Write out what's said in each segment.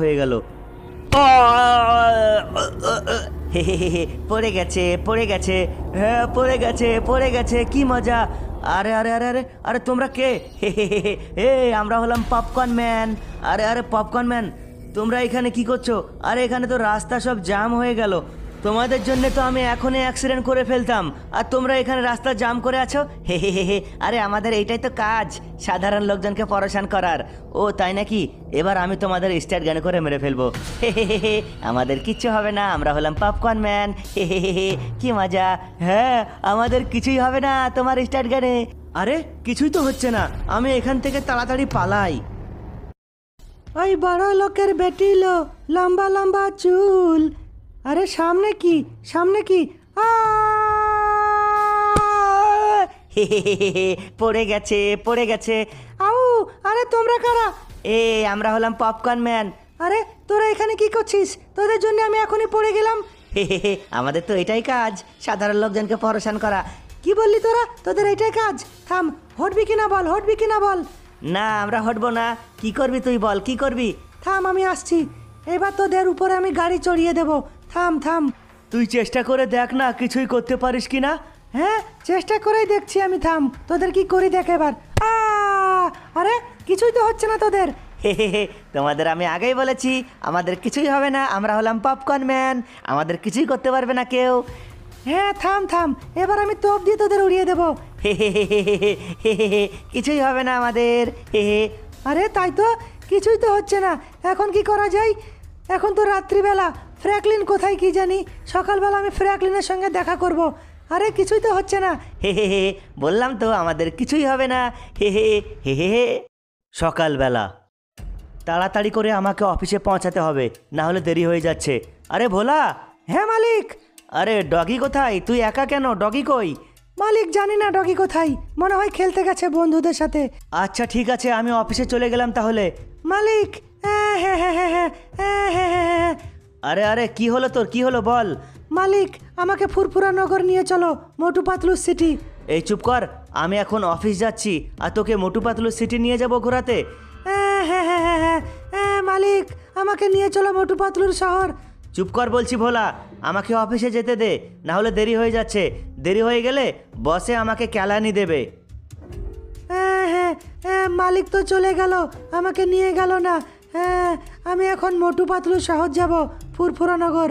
হয়ে গেল। পড়ে গেছে পড়ে গেছে, হ্যাঁ পড়ে গেছে পড়ে গেছে, কি মজা! আরে আরে আরে আরে আরে তোমরা কে? হে আমরা হলাম পপকর্ন ম্যান। আরে আরে পপকর্ন ম্যান, তোমরা এখানে কি করছো? আরে এখানে তো রাস্তা সব জ্যাম হয়ে গেল, তোমাদের জন্য তো আমি এখনই অ্যাক্সিডেন্ট করে ফেলতাম, আর তোমরা এখানে রাস্তা জাম করে আছো। হে আরে আমাদের এইটাই তো কাজ, সাধারণ লোকজনকে পরেশান করার। ও তাই নাকি? এবার আমি তোমাদের স্টার্ট গান করে মেরে ফেলবো। হে আমাদের কিচ্ছু হবে না, আমরা হলাম পপকর্ন ম্যান। হে কি মজা! হ্যাঁ আমাদের কিছুই হবে না তোমার স্টার্ট গানে। আরে কিছুই তো হচ্ছে না, আমি এখান থেকে তাড়াতাড়ি পালাই। ওই বড় লোকের বেটি লো, লম্বা লম্বা চুল। আরে সামনে কি সামনে কি! পড়ে গেছে পড়ে গেছে। আউ! আরে তোমরা কারা? আমরা হলাম পপকর্ন ম্যান। আরে তোরা এখানে কি করছিস? তোদের জন্য আমি এখনই পড়ে গেলাম। আমাদের তো এটাই কাজ, সাধারণ লোকজনকে পরেশান করা। কি বললি তোরা? তোদের এটাই কাজ? থাম, হটবি কিনা বল, হটবি কিনা বল। না আমরা হটবো না। কি করবি তুই বল, কি করবি? থাম আমি আসছি, এবার তোদের উপরে আমি গাড়ি চড়িয়ে দেব। থাম থাম, তুই চেষ্টা করে দেখ না কিছুই করতে পারিস কিনা। হ্যাঁ চেষ্টা করেই দেখছি আমি, থাম তোদের কি করি দেখ এবার। আরে কিছুই তো হচ্ছে না তোদের। তোমাদের আমি আগেই বলেছি আমাদের কিছুই হবে না, আমরা হলাম পপকর্ন ম্যান, আমাদের কিছুই করতে পারবে না কেউ। হ্যাঁ থাম থাম, এবার আমি তোপ দিয়ে তোদের উড়িয়ে দেবো। কিছুই হবে না আমাদের। আরে তাই তো, কিছুই তো হচ্ছে না, এখন কি করা যায়? এখন তো রাত্রিবেলা, ফ্র্যাঙ্কলিন কোথায় কি জানি, সকালবেলা আমি ফ্র্যাঙ্কলিনের সঙ্গে দেখা করব। আরে কিছুই তো হচ্ছে না। বললাম তো আমাদের কিছুই হবে না। সকালবেলা তাড়াতাড়ি করে আমাকে অফিসে পৌঁছাতে হবে, না হলে দেরি হয়ে যাচ্ছে। আরে ভোলা! হ্যাঁ মালিক। আরে ডগি কোথায়? তুই একা কেন? ডগি কই? মালিক জানি না ডগি কোথায়, মনে হয় খেলতে গেছে বন্ধুদের সাথে। আচ্ছা ঠিক আছে, আমি অফিসে চলে গেলাম তাহলে। মালিক আরে আরে কি হলো তোর, কি হলো বল। মালিক আমাকে ফুরফুরা নগর নিয়ে চলো, মোটু পাতলু সিটি। এই চুপ কর, আমি এখন অফিস যাচ্ছি আর তোকে মোটু পাতলু সিটি নিয়ে যাবো ঘোরাতে। মালিক আমাকে নিয়ে চলো মোটু পাতলুর শহর। চুপ কর বলছি ভোলা, আমাকে অফিসে যেতে দে, না হলে দেরি হয়ে যাচ্ছে। দেরি হয়ে গেলে বসে আমাকে ক্যালানি দেবে। মালিক তো চলে গেল, আমাকে নিয়ে গেল না। আমি এখন মোটু পাতলু শহর যাব, ফুরফুরা নগর।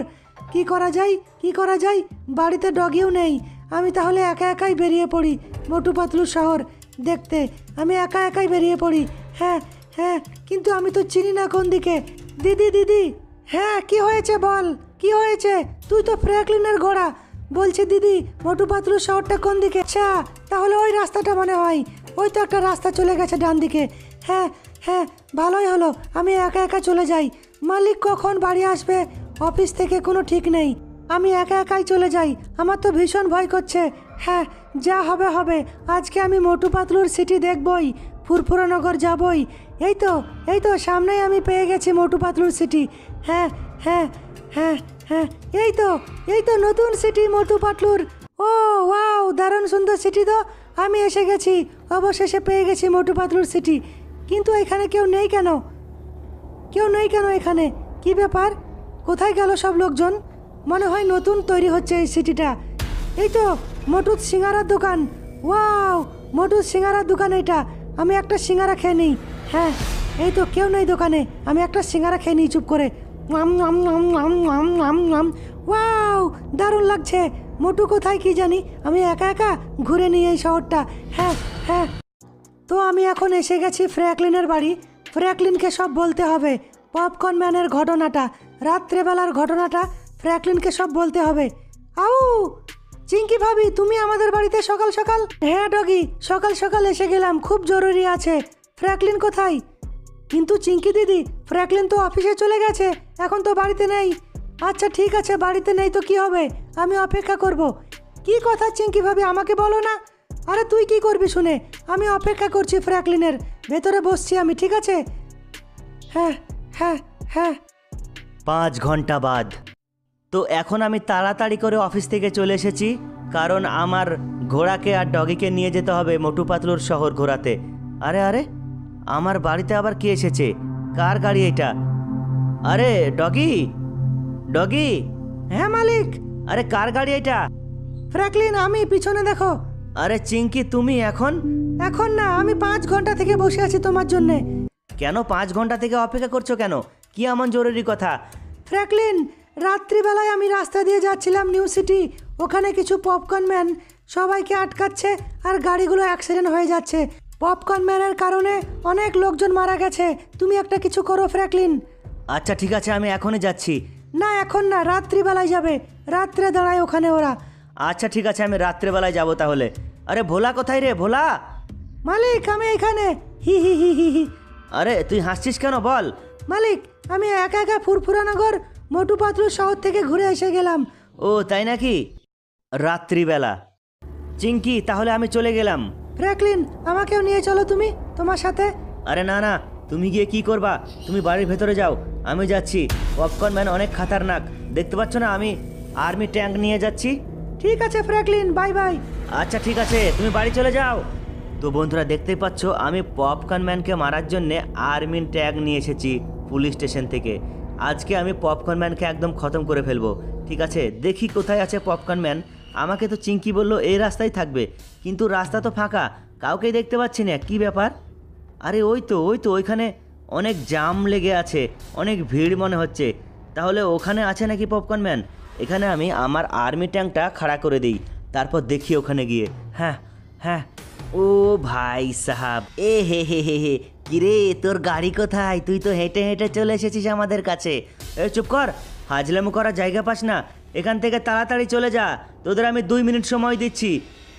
কি করা যায় কি করা যায়, বাড়িতে ডগিও নেই। আমি তাহলে একা একাই বেরিয়ে পড়ি মোটু পাতলু শহর দেখতে। আমি একা একাই বেরিয়ে পড়ি। হ্যাঁ হ্যাঁ, কিন্তু আমি তো চিনি না কোন দিকে। দিদি দিদি! হ্যাঁ কি হয়েছে বল, কি হয়েছে? তুই তো ফ্র্যাঙ্কলিনের ঘোড়া। বলছি দিদি, মোটু পাতলু শহরটা কোন দিকে? আচ্ছা তাহলে ওই রাস্তাটা মনে হয়, ওই তো একটা রাস্তা চলে গেছে ডান দিকে। হ্যাঁ হ্যাঁ ভালোই হলো, আমি একা একা চলে যাই। মালিক কখন বাড়ি আসবে অফিস থেকে কোনো ঠিক নেই, আমি একা একাই চলে যাই। আমার তো ভীষণ ভয় করছে। হ্যাঁ যা হবে হবে, আজকে আমি মোটু পাতলুর সিটি দেখবই, ফুরফুরা নগর যাবই। এই তো সামনেই আমি পেয়ে গেছি মোটু পাতলুর সিটি। হ্যাঁ হ্যাঁ হ্যাঁ হ্যাঁ, এই তো নতুন সিটি মোটু পাতলুর। ও ওয়াও, দারুণ সুন্দর সিটি তো। আমি এসে গেছি, অবশেষে পেয়ে গেছি মোটু পাতলুর সিটি। কিন্তু এখানে কেউ নেই কেন? কেউ নেই কেন এখানে? কি ব্যাপার, কোথায় গেল সব লোকজন? মনে হয় নতুন তৈরি হচ্ছে এই সিটিটা। এই তো মোটুর সিঙ্গারার দোকান। ওয়াও, মোটুর সিঙ্গারার দোকান এটা। আমি একটা সিঙ্গারা খেয়ে নিই। হ্যাঁ এই তো কেউ নেই দোকানে, আমি একটা সিঙ্গারা খেয়ে নিই চুপ করে। ওয়াও দারুণ লাগছে। মোটু কোথায় কি জানি, আমি একা একা ঘুরে নিই এই শহরটা। হ্যাঁ হ্যাঁ, তো আমি এখন এসে গেছি ফ্র্যাঙ্কলিনের বাড়ি। ফ্র্যাঙ্কলিনকে সব বলতে হবে, পপকর্ন ম্যানের ঘটনাটা, রাত্রেবেলার ঘটনাটা ফ্র্যাঙ্কলিনকে সব বলতে হবে। আউ! চিঙ্কি ভাবি, তুমি আমাদের বাড়িতে সকাল সকাল? হ্যাঁ ডগি, সকাল সকাল এসে গেলাম, খুব জরুরি আছে। ফ্র্যাঙ্কলিন কোথায়? কিন্তু চিঙ্কি দিদি, ফ্র্যাঙ্কলিন তো অফিসে চলে গেছে, এখন তো বাড়িতে নেই। আচ্ছা ঠিক আছে, বাড়িতে নেই তো কি হবে, আমি অপেক্ষা করব। কি কথা চিঙ্কি ভাবি, আমাকে বলো না। আরে তুই কি করবি শুনে, আমি অপেক্ষা করছি ফ্র্যাঙ্কলিনের, ভেতরে বসছি আমি, ঠিক আছে? হ্যাঁ হ্যাঁ হ্যাঁ। 5 ঘন্টা বাদ। তো এখন আমি তাড়াতাড়ি করে অফিস থেকে চলে এসেছি, কারণ আমার ঘোড়াকে আর ডগিকে নিয়ে যেতে হবে মোটু পাতলুর শহর ঘোরাতে। আরে আরে, আমার বাড়িতে আবার কে এসেছে? কার গাড়ি এটা? আরে ডগি, ডগি। হ্যাঁ মালিক। আরে কার গাড়ি এটা? ফ্র্যাঙ্কলিন, আমি, পিছনে দেখো। আরে চিঙ্কি, তুমি এখন? এখন না, আমি 5 ঘন্টা থেকে বসে আছি তোমার জন্যে। কেন 5 ঘন্টা থেকে অপেক্ষা করছো কেন? কি এমন জরুরি কথা? ফ্র্যাঙ্কলিন, রাত্রিবেলায় আমি রাস্তা দিয়ে যাচ্ছিলাম নিউ সিটি। ওখানে কিছু পপকর্ন ম্যান সবাইকে আটকাচ্ছে আর গাড়িগুলো অ্যাক্সিডেন্ট হয়ে যাচ্ছে। পপকর্ন ম্যানের কারণে অনেক লোকজন মারা গেছে। তুমি একটা কিছু করো ফ্র্যাঙ্কলিন। আচ্ছা ঠিক আছে, আমি এখনই যাচ্ছি। না এখন না, রাত্রিবেলায় যাবে। রাত্রে দাঁড়ায় ওখানে ওরা। আচ্ছা ঠিক আছে, আমি রাত্রেবেলায় যাব তাহলে। আরে ভোলা কোথায় রে ভোলা? মালিক, আমি এখানে। হি হি হি হি হি। আরে তুই হাসছিস কেন বল? মালিক, আমি একা একা ফুরফুরানগর মোটু পাতলু শহর থেকে ঘুরে এসে গেলাম। ও তাই নাকি? রাত্রিবেলা। চিঙ্কি, তাহলে আমি চলে গেলাম। ফ্র্যাঙ্কলিন, আমাকেও নিয়ে চলো তুমি, তোমার সাথে। আরে না না, তুমি গিয়ে কি করবা? তুমি বাড়ির ভেতরে যাও, আমি যাচ্ছি। পপকর্ন ম্যান অনেক খাতারনাক, দেখতে পাচ্ছ না আমি আর্মি ট্যাঙ্ক নিয়ে যাচ্ছি। ঠিক আছে ফ্র্যাঙ্কলিন, বাই বাই। আচ্ছা ঠিক আছে, তুমি বাড়ি চলে যাও। তো বন্ধুরা দেখতেই পাচ্ছ, আমি পপকর্ন ম্যানকে মারার জন্যে আর্মি ট্যাগ নিয়ে এসেছি পুলিশ স্টেশন থেকে। আজকে আমি পপকর্ন ম্যানকে একদম খতম করে ফেলবো। ঠিক আছে, দেখি কোথায় আছে পপকর্ন ম্যান। আমাকে তো চিঙ্কি বললো এই রাস্তায় থাকবে, কিন্তু রাস্তা তো ফাঁকা, কাউকেই দেখতে পাচ্ছি না। কি ব্যাপার? আরে ওই তো ওইখানে অনেক জাম লেগে আছে, অনেক ভিড় মনে হচ্ছে। তাহলে ওখানে আছে নাকি পপকর্ন ম্যান? এখানে আমি আমার আর্মি ট্যাঙ্কটা খাড়া করে দিই, তারপর দেখি ওখানে গিয়ে। হ্যাঁ হ্যাঁ, ও ভাই সাহাব, এ হে হে হে হে, কিরে তোর গাড়ি কোথায়? তুই তো হেঁটে হেঁটে চলে এসেছিস আমাদের কাছে। এ চুপ কর, হাজলামো করার জায়গা পাস না। এখান থেকে তাড়াতাড়ি চলে যা, তোদের আমি 2 মিনিট সময় দিচ্ছি।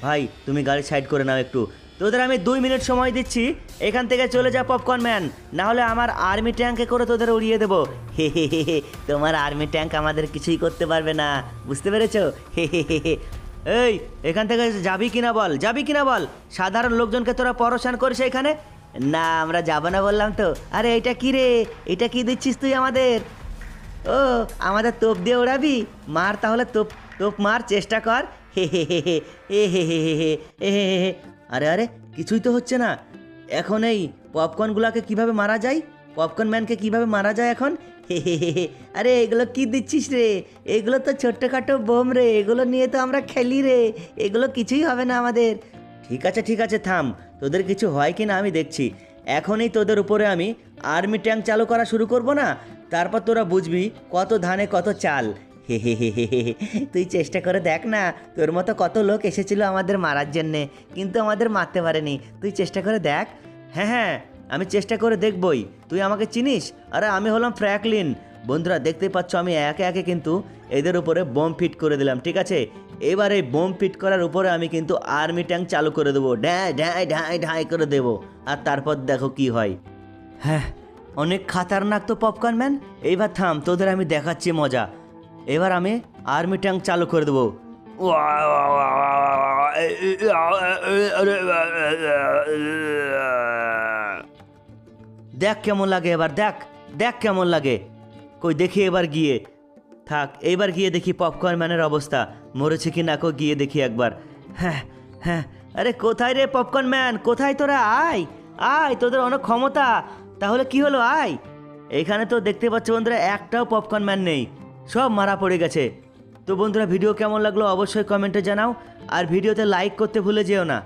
ভাই তুমি গাড়ি সাইড করে নাও একটু, তোদের আমি 2 মিনিট সময় দিচ্ছি। এখান থেকে চলে যা পপকর্ন ম্যান, না হলে আমার আর্মি ট্যাঙ্কে করে তোদের উড়িয়ে দেবো। হে হে হে হে, তোমার আর্মি ট্যাঙ্ক আমাদের কিছুই করতে পারবে না, বুঝতে পেরেছো? হে হে হে হে। এই এখান থেকে যাবি কিনা বল, যাবি কিনা বল? সাধারণ লোকজনকে তোরা পরেশান করিস এখানে। না আমরা যাবো না বললাম তো। আরে এটা কি রে, এটা কি দিচ্ছিস তুই আমাদের? ও আমাদের তোপ দিয়ে ওড়াবি? মার তাহলে, তোপ তোপ মার, চেষ্টা কর। হে হে হে হে, এ হে হে হে হে, এ হে হে হে। আরে আরে, কিছুই তো হচ্ছে না। এখন এই পপকর্নগুলোকে কিভাবে মারা যায়? পপকর্ন ম্যানকে কিভাবে মারা যায় এখন? হে হে হে হে। আরে এগুলো কি দিচ্ছিস রে? এগুলো তো ছোট্টখাটো বোম রে, এগুলো নিয়ে তো আমরা খেলি রে, এগুলো কিছুই হবে না আমাদের। ঠিক আছে থাম, তোদের কিছু হয় কি না আমি দেখছি। এখনই তোদের উপরে আমি আর্মি ট্যাঙ্ক চালু করা শুরু করব না, তারপর তোরা বুঝবি কত ধানে কত চাল। হে হে হে হে হে। তুই চেষ্টা করে দেখ না, তোর মতো কত লোক এসেছিল আমাদের মারার জন্যে, কিন্তু আমাদের মারতে পারেনি। তুই চেষ্টা করে দেখ। হ্যাঁ হ্যাঁ, আমি চেষ্টা করে দেখবই। তুই আমাকে চিনিস? আরে আমি হলাম ফ্র্যাঙ্কলিন। বন্ধুরা দেখতেই পাচ্ছ, আমি একে একে কিন্তু এদের উপরে বোম ফিট করে দিলাম। ঠিক আছে, এবার এই বোম ফিট করার উপরে আমি কিন্তু আর্মি ট্যাঙ্ক চালু করে দেবো, ঢাই ঢাই ঢাই ঢাই করে দেবো। আর তারপর দেখো কি হয়। হ্যাঁ, অনেক খাতারনাক তো পপকর্ন ম্যান। এইবার থাম, তোদের আমি দেখাচ্ছি মজা। এবার আমি আর্মি ট্যাঙ্ক চালু করে দেবো। দেখ কেমন লাগে, এবার দেখ, দেখ কেমন লাগে। কই দেখি এবার গিয়ে, থাক এইবার গিয়ে দেখি পপকর্ন ম্যানের অবস্থা মরেছে কি না। কো গিয়ে দেখি একবার। হ্যাঁ হ্যাঁ, আরে কোথায় রে পপকর্ন ম্যান, কোথায় তোরা? আয় আয়, তোদের অনেক ক্ষমতা। তাহলে কি হলো, আয়। এখানে তো দেখতে পাচ্ছ বন্ধুরা, একটাও পপকর্ন ম্যান নেই, সব মারা পড়ে গেছে। তো বন্ধুরা ভিডিও কেমন লাগলো অবশ্যই কমেন্টে জানাও, আর ভিডিওতে লাইক করতে ভুলে যেও না।